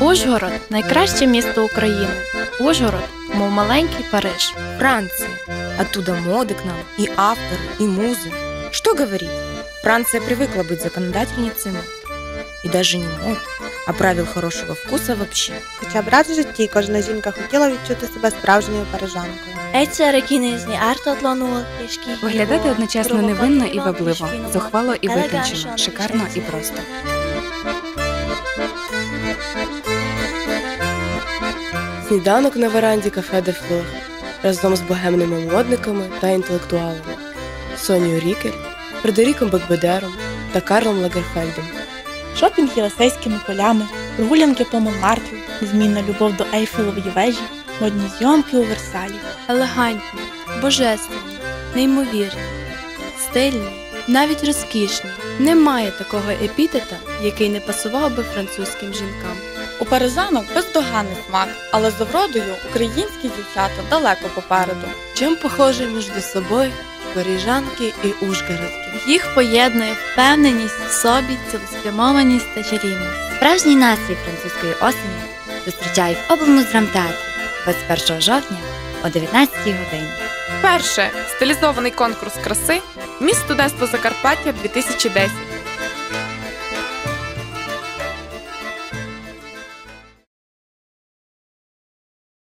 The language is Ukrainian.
Ужгород – найкраще місто України. Ужгород, мов маленький Париж. Франция. Оттуда моды к нам, и авторы, и музы. Что говорить? Франция привыкла быть законодательницей мод. И даже не мод, а правил хорошего вкуса вообще. Хоча б раз в житті кожна жінка хотіла відчути себе справжньою парижанкою. Виглядати одночасно невинно і вабливо, зухвало і витончено, шикарно і просто. Сніданок на веранді кафе «Де Флор» разом з богемними модниками та інтелектуалами Сонією Рікель, Фредеріком Бекбедером та Карлом Лагерфельдом. Шопінг єлисейськими полями, прогулянки по Монмартру, незмінна любов до Ейфелевої вежі, модні зйомки у Версалі. Елегантні, божественні, неймовірні, стильні, навіть розкішні. Немає такого епітета, який не пасував би французьким жінкам. У парижанок бездоганний смак, але за вродою українські дівчата далеко попереду. Чим похожі між собою парижанки і ужгородки? Їх поєднує впевненість в собі, цілеспрямованість та чарівність. Справжній настрій французької осені зустрічає в обласному драмтеатрі 21 жовтня о 19 годині. Перше стилізований конкурс краси «Міс студентство Закарпаття 2010».